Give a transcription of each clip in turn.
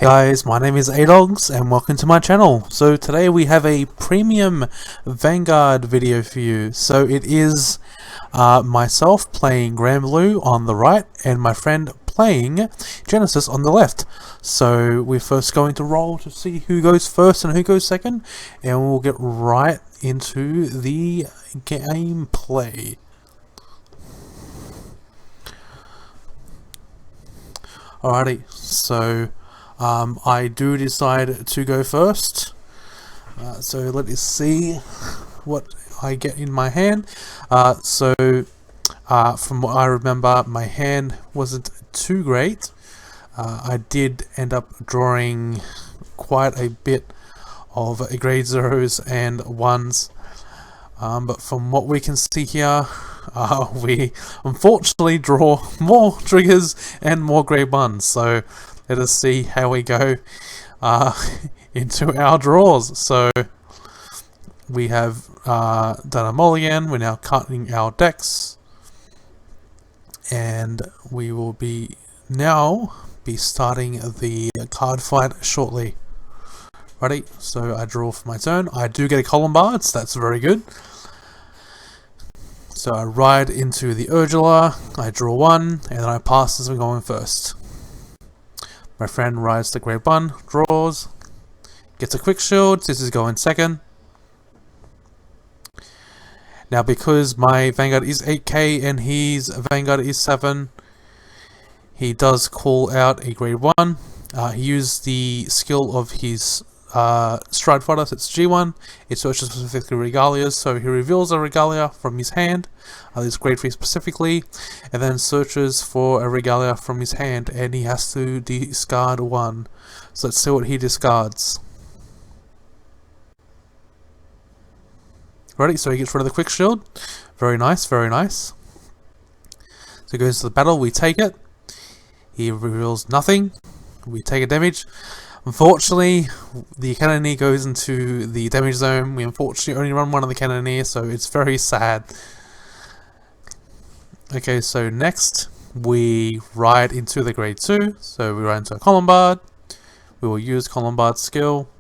Hey guys, my name is Adogs and welcome to my channel. So today we have a premium Vanguard video for you. So it is myself playing Granblue on the right and my friend playing Genesis on the left. So we're first going to roll to see who goes first and who goes second, and we'll get right into the gameplay. Alrighty, so I do decide to go first, so let us see what I get in my hand. From what I remember, my hand wasn't too great. I did end up drawing quite a bit of grade 0s and 1s, but from what we can see here, we unfortunately draw more triggers and more grade 1s, so let us see how we go into our draws. So we have done a mulligan. We're now cutting our decks, and we will be starting the card fight shortly. Ready? So I draw for my turn. I do get a Colombard, so that's very good. So I ride into the Urgula, I draw 1, and then I pass as I'm going first. My friend rides to grade 1, draws, gets a quick shield, this is going second. Now because my Vanguard is 8k and his Vanguard is 7, he does call out a grade 1. He used the skill of his Stride Fighter, so it's G1. It searches specifically Regalias, so he reveals a Regalia from his hand, this grade 3 specifically, and then searches for a Regalia from his hand, and he has to discard 1. So let's see what he discards. Ready? So he gets rid of the quick shield. Very nice, very nice. So he goes to the battle, we take it. He reveals nothing. We take a damage. Unfortunately, the Cannoneer goes into the damage zone. We unfortunately only run one of the Cannoneer, so it's very sad. Okay, so next we ride into the grade 2. So we ride into a Colombard. We will use Colombard's skill.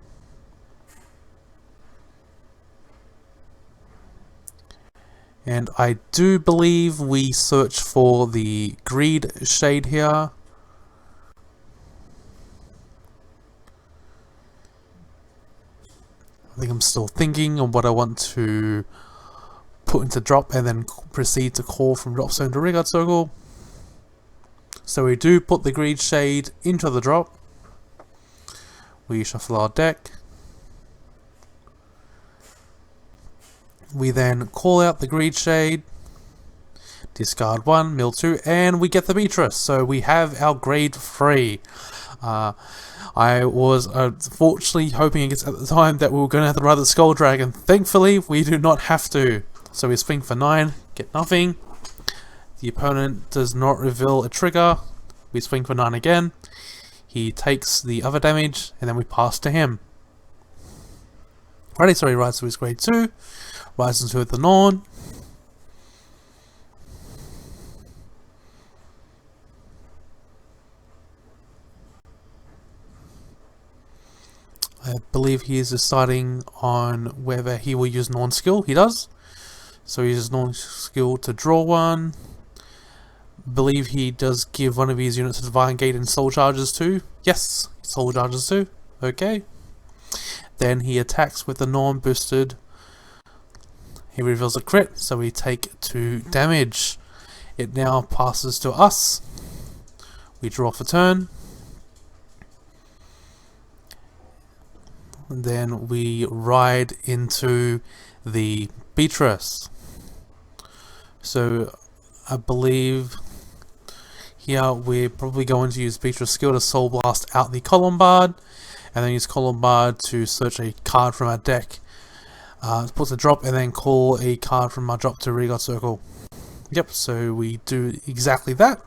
And I do believe we search for the Greed Shade here. I think I'm still thinking on what I want to put into drop and then proceed to call from drop zone to Regalia circle. So we do put the Greed Shade into the drop. We shuffle our deck. We then call out the Greed Shade, discard 1, mill 2, and we get the Beatrice. So we have our grade 3. I was unfortunately hoping at the time that we were going to have to ride the Skull Dragon. Thankfully, we do not have to. So we swing for 9, get nothing. The opponent does not reveal a trigger. We swing for 9 again. He takes the other damage, and then we pass to him. Ready, so he rides to his grade 2, rises into the Norn. I believe he is deciding on whether he will use Norn skill. He does. So he uses Norn skill to draw 1. Believe he does give one of his units a Divine Gate and Soul Charges too. Yes, Soul Charges too. Okay. Then he attacks with the Norn boosted. He reveals a crit, so we take 2 damage. It now passes to us. We draw for turn. And then we ride into the Beatrice. So I believe here we're probably going to use Beatrice skill to Soul Blast out the Colombard, and then use Colombard to search a card from our deck, put a drop, and then call a card from our drop to Regalia circle. Yep, so we do exactly that.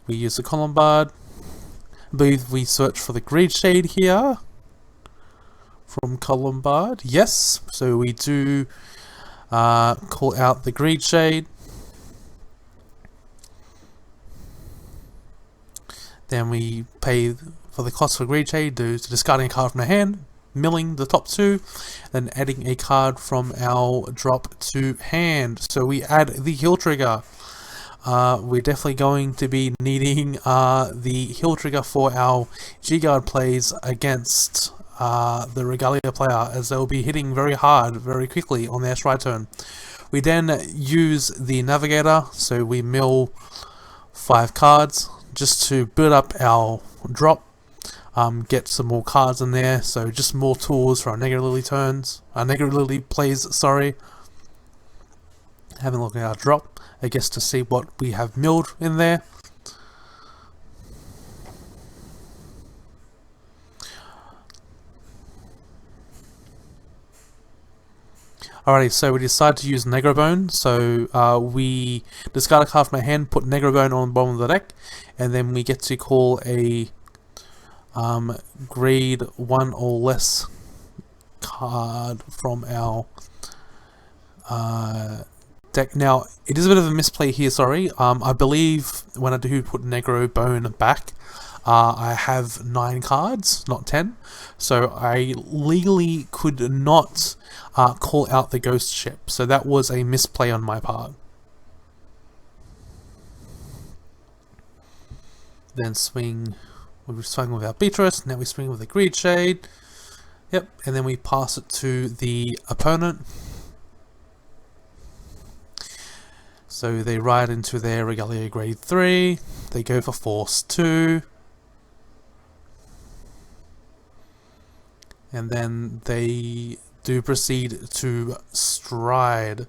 We use the Colombard. I believe we search for the Greed Shade here from Colombard. Yes, so we do call out the Greed Shade. Then we pay for the cost of Greed Shade, discarding a card from the hand, milling the top two, then adding a card from our drop to hand. So we add the heal trigger. We're definitely going to be needing the heal trigger for our G-Guard plays against the Regalia player, as they'll be hitting very hard, very quickly on their stride turn. We then use the Navigator, so we mill 5 cards just to build up our drop, get some more cards in there, so just more tools for our Negative Lily turns, our Negative Lily plays, sorry. Having a look at our drop, I guess, to see what we have milled in there. Alrighty, so we decide to use Negrobone, so we discard a card from our hand, put Negrobone on the bottom of the deck, and then we get to call a grade 1 or less card from our deck. Now, it is a bit of a misplay here, sorry. I believe when I do put Negrobone back, I have 9 cards, not 10, so I legally could not call out the ghost ship, so that was a misplay on my part. Then we were swinging with our Beatrice, now we swing with a Greed Shade, yep, and then we pass it to the opponent. So they ride into their Regalia grade 3, they go for Force 2, and then they do proceed to stride.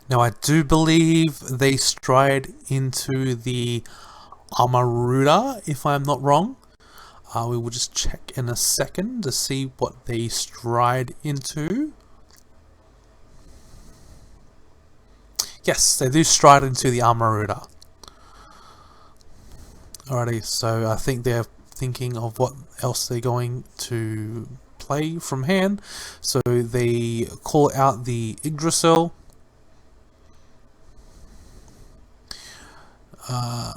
Now I do believe they stride into the Armaruda, if I'm not wrong. We will just check in a second to see what they stride into. Yes, they do stride into the Armaruda. Alrighty, so I think they're thinking of what else they're going to play from hand. So they call out the Yggdrasil.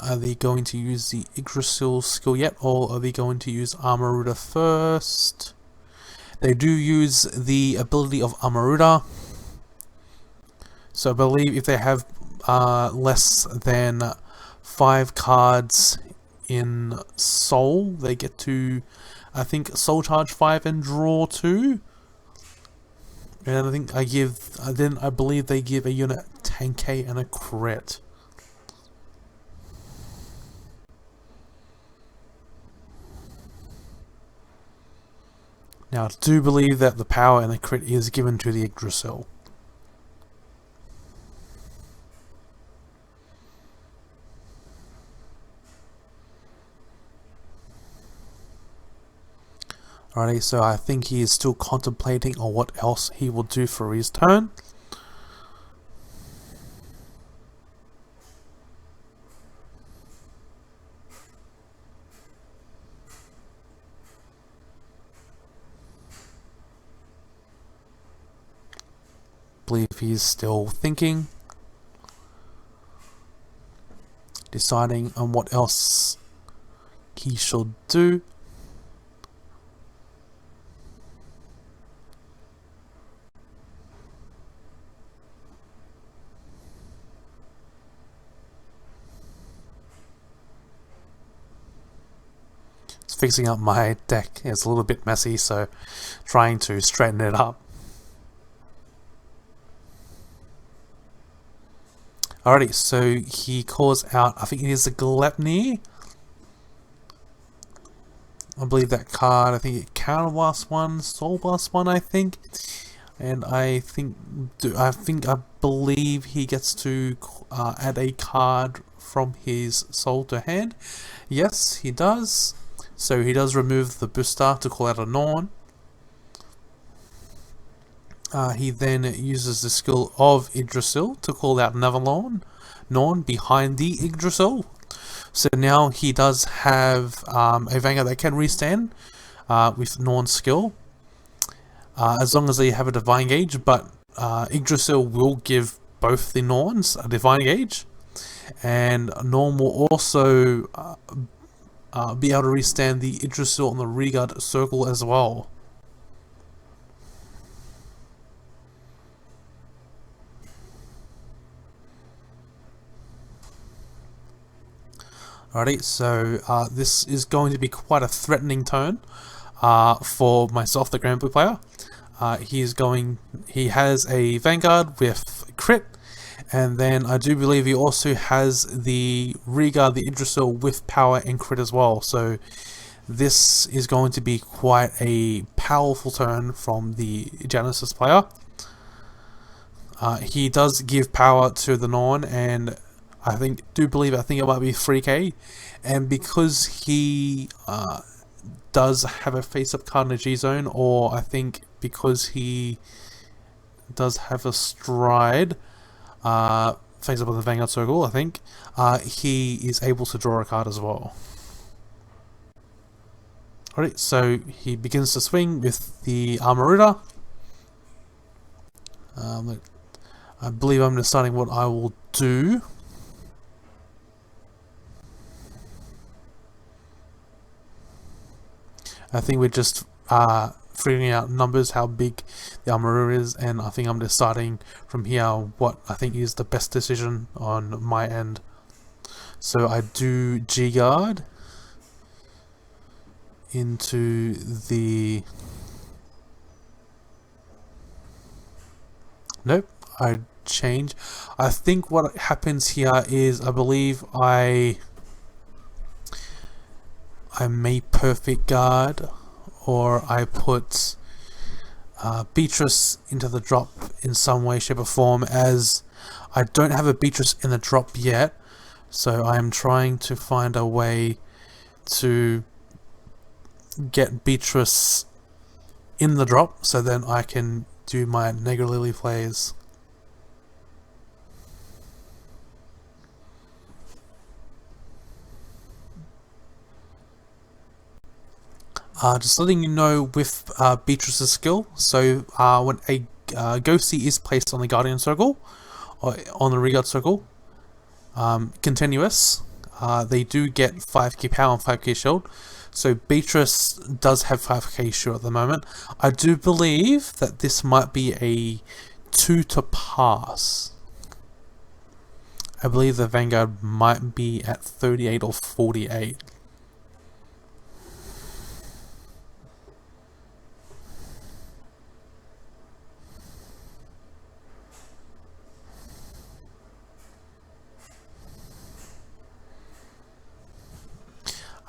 Are they going to use the Yggdrasil skill yet, or are they going to use Armaruda first? They do use the ability of Armaruda. So I believe if they have less than 5 cards in Soul, they get to, I think, Soul Charge 5 and draw 2. And I think I believe they give a unit 10k and a crit. Now, I do believe that the power and the crit is given to the Yggdrasil. Alrighty, so I think he is still contemplating on what else he will do for his turn. Believe he's still thinking, deciding on what else he should do. Fixing up my deck is a little bit messy, so trying to straighten it up. Alrighty, so he calls out, I think it is a Gluttony. I believe that card, I think it Counter Blast 1, Soul Blast 1, I think. And I believe he gets to add a card from his Soul to hand. Yes, he does. So he does remove the booster to call out a Norn. He then uses the skill of Yggdrasil to call out another Norn behind the Yggdrasil. So now he does have a Vanguard that can restand. with Norn's skill, as long as they have a Divine Gauge, but Yggdrasil will give both the Norns a Divine Gauge, and Norn will also be able to withstand the Yggdrasil on the Regalia circle as well. Alrighty, so this is going to be quite a threatening turn for myself, the Granblue player. He has a Vanguard with crit, and then I do believe he also has the Regalia, the Yggdrasil with power and crit as well. So this is going to be quite a powerful turn from the Genesis player. He does give power to the Norn, and I think it might be 3k, and because he does have a face-up card in the G-Zone, or I think because he does have a stride face-up on the Vanguard circle, I think, he is able to draw a card as well. Alright, so he begins to swing with the Armaruda. I believe I'm deciding what I will do. I think we're just figuring out numbers, how big the Armaruda is, and I think I'm deciding from here what I think is the best decision on my end. So I do G-Guard into the... Nope, I change. I think what happens here is, I believe I may perfect guard, or I put Beatrice into the drop in some way, shape or form, as I don't have a Beatrice in the drop yet, so I am trying to find a way to get Beatrice in the drop so then I can do my Negrelily plays. Just letting you know with Beatrice's skill, so when a Ghosty is placed on the Guardian Circle, or on the Regalia Circle, continuous, they do get 5k power and 5k shield. So Beatrice does have 5k shield at the moment. I do believe that this might be a 2 to pass. I believe the Vanguard might be at 38 or 48.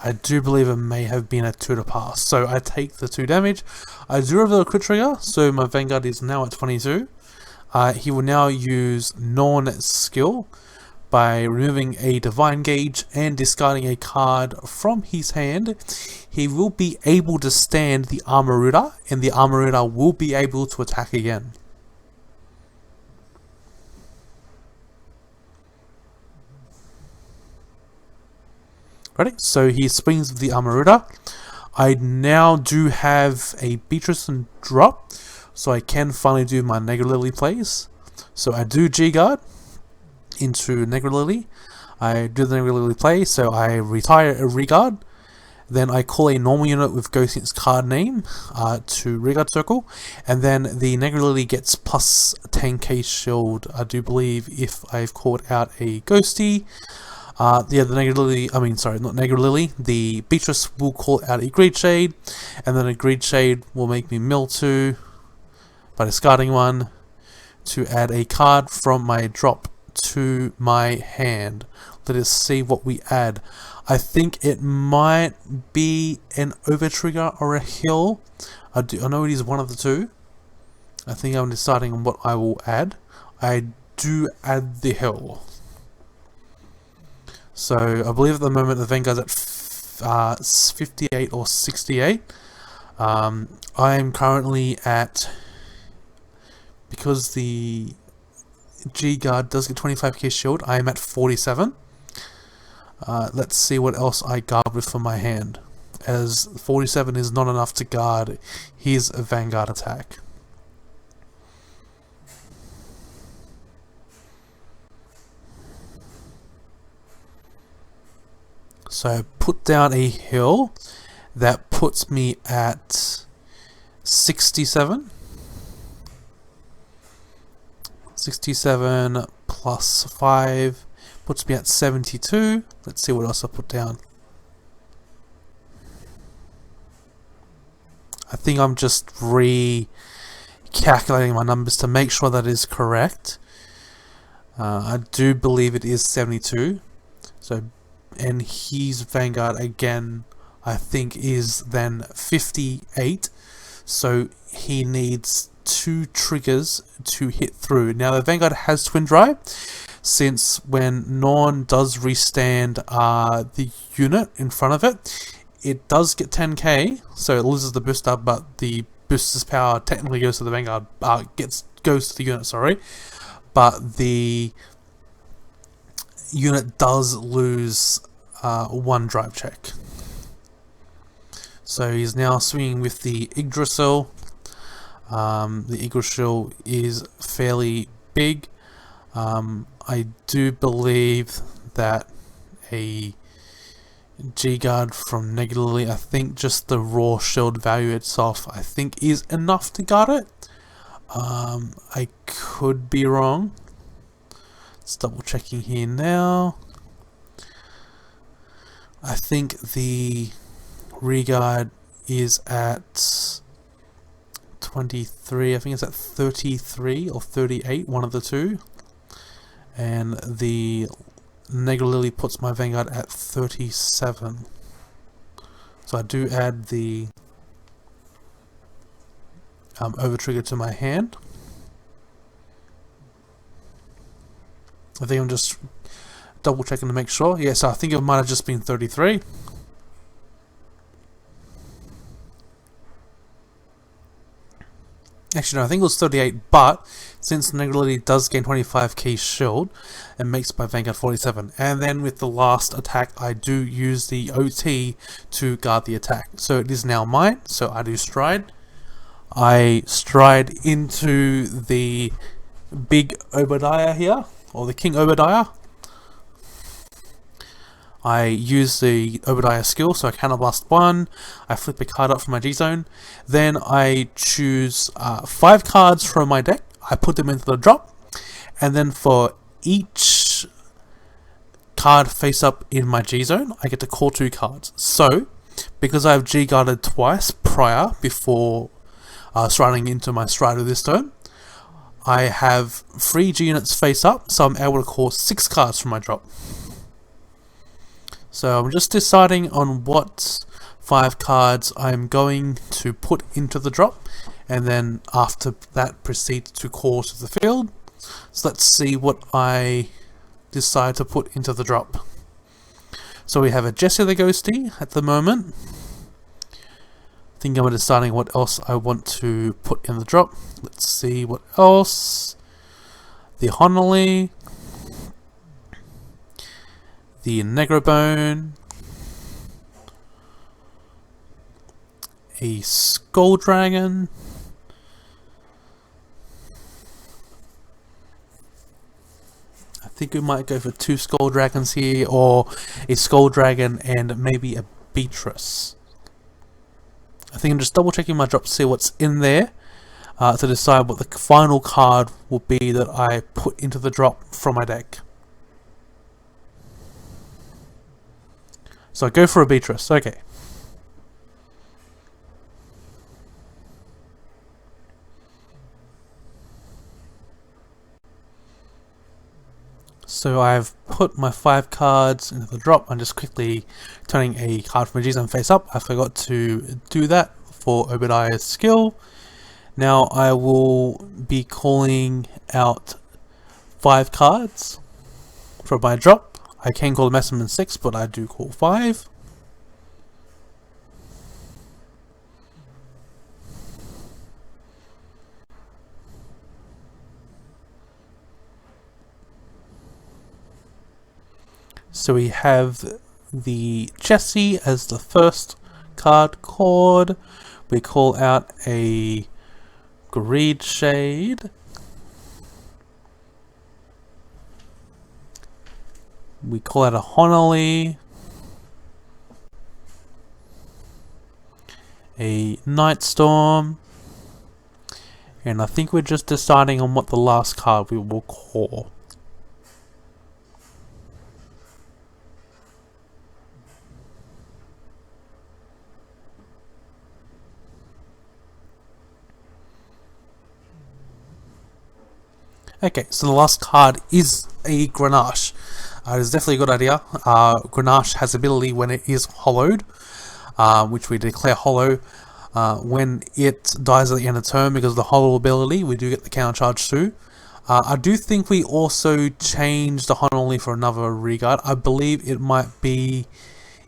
I do believe it may have been a 2 to pass, so I take the 2 damage. I do reveal a crit trigger, so my Vanguard is now at 22. He will now use Norn's skill by removing a Divine Gauge and discarding a card from his hand. He will be able to stand the Armaruda, and the Armaruda will be able to attack again. Ready? So he swings with the Armaruda. I now do have a Beatrice and drop, so I can finally do my Negrelily plays. So I do G-Guard into Negrelily. I do the Negrelily play, so I retire a Regalia. Then I call a normal unit with Ghost's card name to Regalia Circle, and then the Negrelily gets plus 10k shield, I do believe, if I've called out a Ghosty. The Negrelily, not Negrelily, the Beatrice will call out a Greed Shade, and then a Greed Shade will make me mill 2 by discarding one to add a card from my drop to my hand. Let us see what we add. I think it might be an Overtrigger or a Hill. I know it is one of the two. I think I'm deciding on what I will add. I do add the Hill. So I believe at the moment the Vanguard's at 58 or 68. I am currently at, because the G-Guard does get 25k shield, I am at 47. Let's see what else I guard with for my hand. as 47 is not enough to guard his Vanguard attack. So put down a hill that puts me at 67. 67 plus 5 puts me at 72. Let's see what else I put down. I think I'm just recalculating my numbers to make sure that is correct. I do believe it is 72. So, and his Vanguard again, I think, is then 58. So he needs 2 triggers to hit through. Now the Vanguard has Twin Drive, since when Norn does restand the unit in front of it, it does get 10k, so it loses the booster, but the booster's power technically goes to the Vanguard, goes to the unit, sorry, but the unit does lose 1 drive check. So he's now swinging with the Yggdrasil. The Yggdrasil is fairly big. I do believe that a G-Guard from Negatively, I think just the raw shield value itself, I think is enough to guard it. I could be wrong. Let's double checking here now. I think the Regard is at 23, I think it's at 33 or 38, one of the two. And the Lily puts my Vanguard at 37. So I do add the over trigger to my hand. I think I'm just double checking to make sure. Yes, I think it might have just been 33. Actually, no, I think it was 38, but since Negativity does gain 25k shield, it makes my Vanguard 47. And then with the last attack, I do use the OT to guard the attack. So it is now mine, so I do stride. I stride into the big Obadiah here, or the King Obadiah. I use the Obadiah skill, so I counterblast 1, I flip a card up from my G-Zone, then I choose 5 cards from my deck, I put them into the drop, and then for each card face up in my G-Zone, I get to call 2 cards. So, because I have G-Guarded twice prior, before striding into my Strider this turn, I have 3 G-Units face up, so I'm able to call 6 cards from my drop. So I'm just deciding on what 5 cards I'm going to put into the drop, and then after that proceed to call to the field. So let's see what I decide to put into the drop. So we have a Jesse the Ghosty at the moment. I think I'm deciding what else I want to put in the drop. Let's see what else. The Honolly, the Negrobone, a Skull Dragon, I think we might go for 2 Skull Dragons here, or a Skull Dragon and maybe a Beatrice. I think I'm just double checking my drop to see what's in there, to decide what the final card will be that I put into the drop from my deck. So I go for a Beatrice, okay. So I've put my 5 cards into the drop. I'm just quickly turning a card from my G-Zone face up. I forgot to do that for Obadiah's skill. Now I will be calling out 5 cards from my drop. I can call the maximum 6, but I do call 5. So we have the Jesse as the first card called. We call out a Greed Shade. We call out a Honolly. A Nightstorm. And I think we're just deciding on what the last card we will call. Okay, so the last card is a Grenache. It's definitely a good idea. Grenache has ability when it is hollowed, which we declare hollow. When it dies at the end of turn because of the hollow ability, we do get the counter charge too. I do think we also changed the Honolly for another Regard. I believe it might be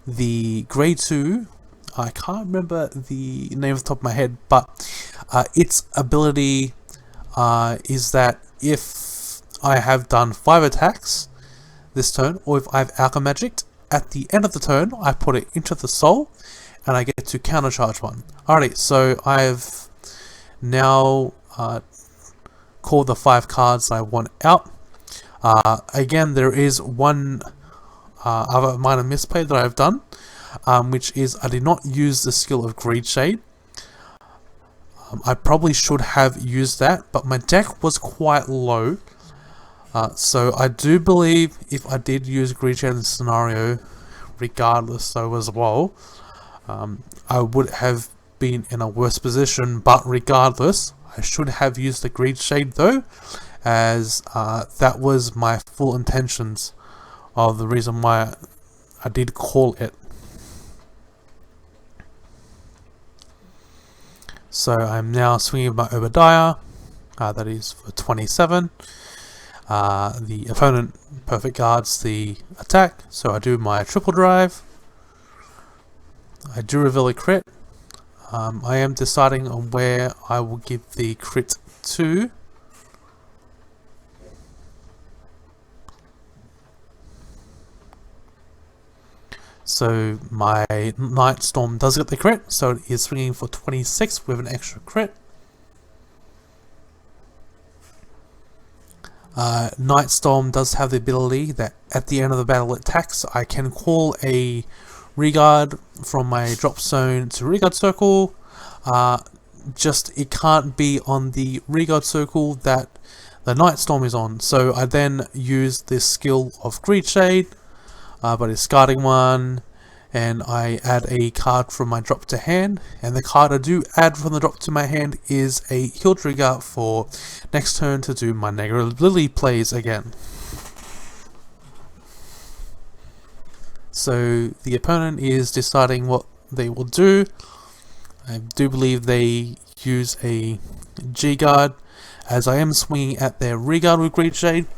the Grade 2. I can't remember the name off the top of my head, but its ability is that if I have done 5 attacks this turn, or if I've Alchemagicked, at the end of the turn, I put it into the soul, and I get to countercharge one. Alrighty, so I've now called the 5 cards I want out. Again, there is one other minor misplay that I've done, which is I did not use the skill of Greed Shade. I probably should have used that, but my deck was quite low. So I do believe if I did use Greed Shade in this scenario, regardless though as well, I would have been in a worse position, but regardless, I should have used the Greed Shade though, as that was my full intentions of the reason why I did call it. So I'm now swinging my Obadiah, that is for 27. The opponent perfect guards the attack, so I do my triple drive. I do reveal a crit. I am deciding on where I will give the crit to. So my Nightstorm does get the crit, so it is swinging for 26 with an extra crit. Nightstorm does have the ability that at the end of the battle attacks, I can call a Regard from my drop zone to Regard circle. Just it can't be on the Regard circle that the Nightstorm is on. So I then use this skill of Greed Shade, by discarding one, and I add a card from my drop to hand, and the card I do add from the drop to my hand is a heal trigger for next turn to do my negative Lily plays again. So the opponent is deciding what they will do. I do believe they use a G-Guard, as I am swinging at their Regard with Greed Shade.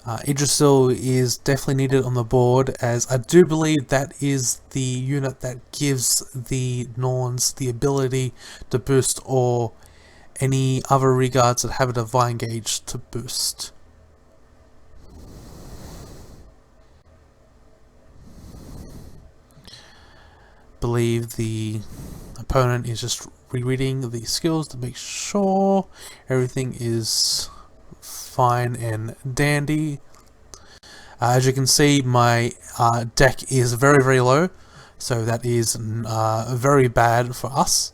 Idrisil is definitely needed on the board, as I do believe that is the unit that gives the Norns the ability to boost, or any other Regards that have a Divine Gauge to boost. Believe the opponent is just rereading the skills to make sure everything is fine and dandy. As you can see, my deck is very, very low, so that is very bad for us.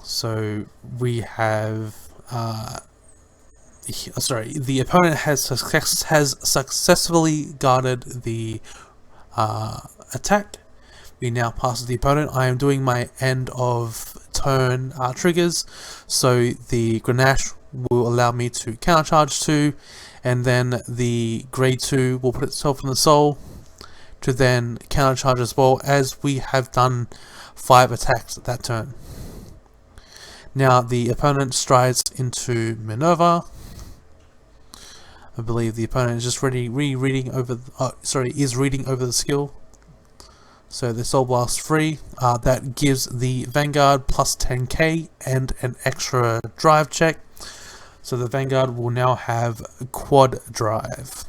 So we have the opponent has successfully guarded the attack. We now pass to the opponent. I am doing my end of turn triggers, so the Grenache will allow me to countercharge 2, and then the Grade 2 will put itself in the soul to then countercharge as well, as we have done 5 attacks at that turn. Now the opponent strides into Minerva. I believe the opponent is just reading over the skill. So the Soul Blast 3, that gives the Vanguard plus 10k and an extra drive check. So the Vanguard will now have quad drive.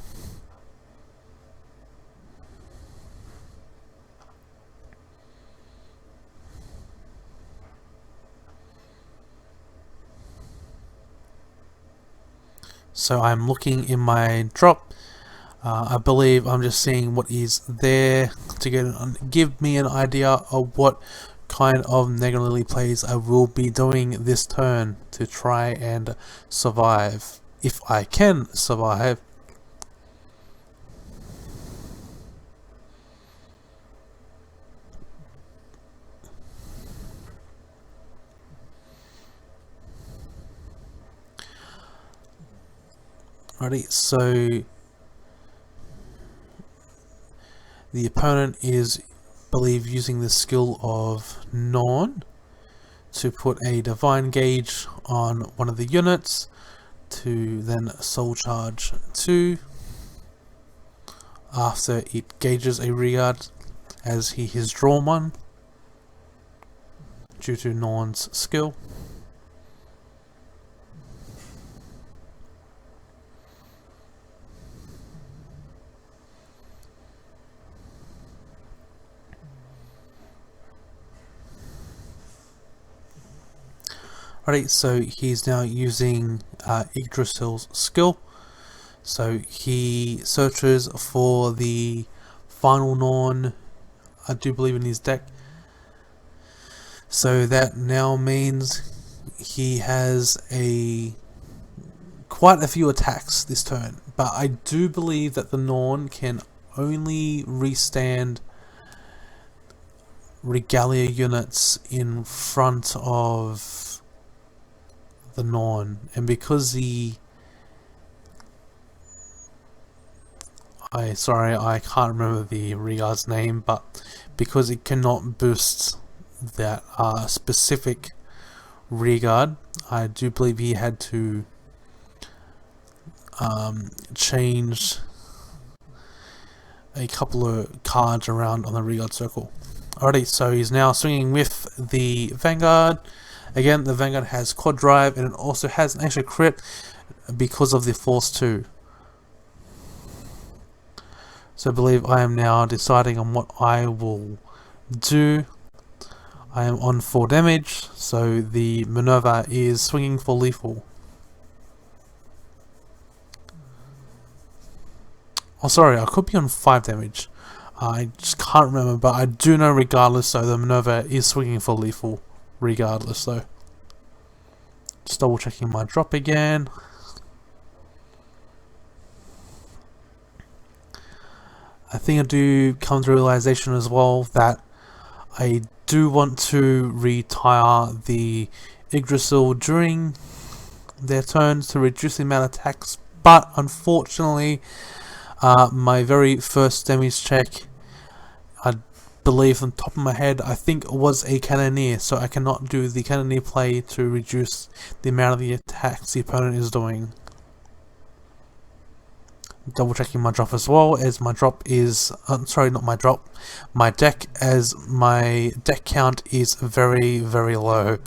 So I'm looking in my drop. I believe I'm just seeing what is there to give me an idea of what kind of Negrelily plays I will be doing this turn to try and survive, if I can survive. Alrighty, so the opponent is, I believe, using the skill of Norn to put a Divine Gauge on one of the units to then Soul Charge 2 after it gauges a Regard as he has drawn one due to Norn's skill. Alright, so he's now using Yggdrasil's skill. So he searches for the final Norn, I do believe, in his deck. So that now means he has quite a few attacks this turn. But I do believe that the Norn can only restand Regalia units in front of the Norn, and because I can't remember the Regard's name, but because it cannot boost that specific Regard, I do believe he had to change a couple of cards around on the Regard circle. Alrighty, so he's now swinging with the Vanguard. Again, the Vanguard has quad drive, and it also has an extra crit because of the Force 2. So I believe I am now deciding on what I will do. I am on 4 damage, so the Minerva is swinging for lethal. Oh, sorry, I could be on 5 damage. I just can't remember, but I do know regardless, so the Minerva is swinging for lethal. Regardless, though. Just double checking my drop again. I think I do come to realization as well that I do want to retire the Yggdrasil during their turns to reduce the amount of attacks, but unfortunately my very first damage check, I believe on top of my head, I think it was a Cannoneer, so I cannot do the Cannoneer play to reduce the amount of the attacks the opponent is doing. Double checking my drop as well, as my drop is, sorry, not my drop, my deck, as my deck count is very, very low.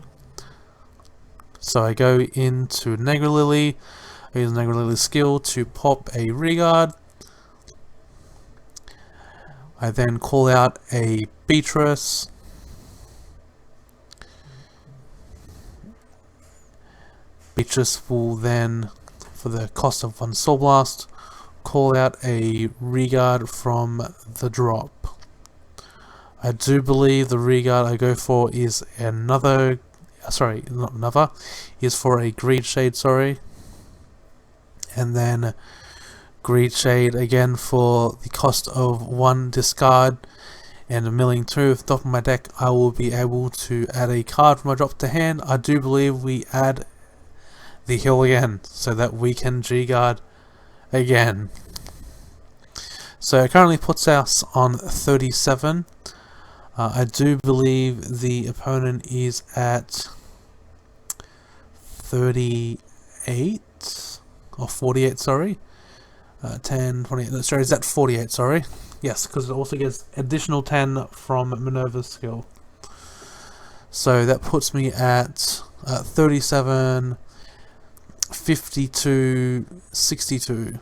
So I go into Negrelily, I use Negrelily's skill to pop a Regard. I then call out a Beatrice. Beatrice will then, for the cost of 1 Soul Blast, call out a Regard from the drop. I do believe the Regard I go for is another, sorry, not another, is for a Greed Shade, sorry. And then Greed Shade again for the cost of 1 discard and a milling 2 at the top of my deck. I will be able to add a card from my drop to hand. I do believe we add the heal again so that we can G-Guard again. So it currently puts us on 37. I do believe the opponent is at 38 or 48, sorry. 10, 20, sorry, is that 48, sorry? Yes, because it also gets additional 10 from Minerva's skill. So that puts me at 37, 52, 62.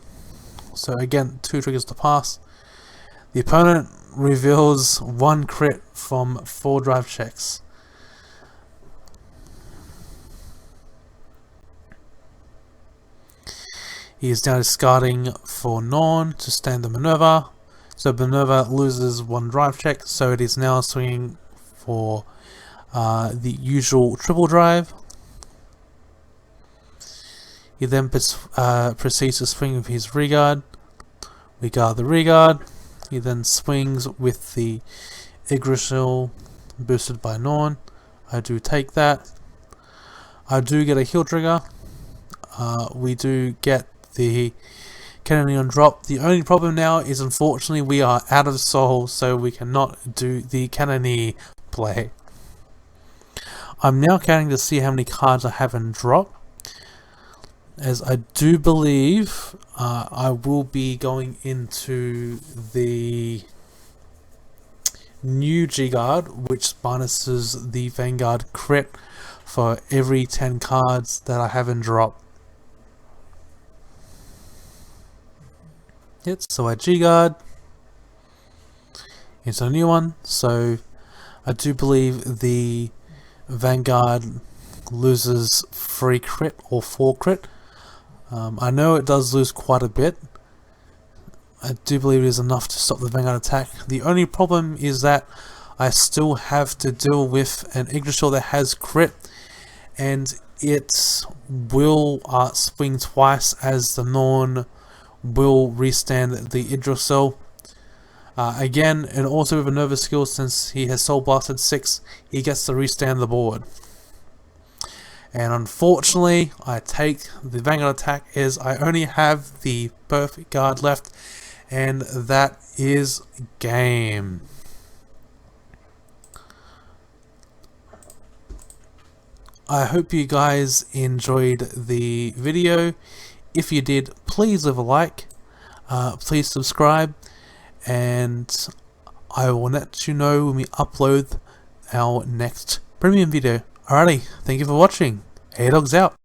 So again, 2 triggers to pass. The opponent reveals 1 crit from 4 drive checks. He is now discarding for Norn to stand the Minerva. So Minerva loses 1 drive check, so it is now swinging for the usual triple drive. He then proceeds to swing with his Regard. We guard the Regard. He then swings with the Yggdrasil boosted by Norn. I do take that. I do get a heal trigger. We do get the Cannoneon drop. The only problem now is, unfortunately, we are out of soul, so we cannot do the Cannoneer play. I'm now counting to see how many cards I have in drop, as I do believe I will be going into the new G-Guard, which minuses the Vanguard crit for every 10 cards that I have in drop. Yep, so I G-Guard into a new one, so I do believe the Vanguard loses 3 crit or 4 crit. I know it does lose quite a bit. I do believe it is enough to stop the Vanguard attack. The only problem is that I still have to deal with an Yggdrasil that has crit, and it will swing twice, as the Norn will restand the Yggdrasil. Again, and also with a Nova skill, since he has Soul Blasted 6, he gets to restand the board. And unfortunately, I take the Vanguard attack, as I only have the perfect guard left, and that is game. I hope you guys enjoyed the video. If you did, please leave a like, please subscribe, and I will let you know when we upload our next premium video. Alrighty, thank you for watching. Hey Dogs out.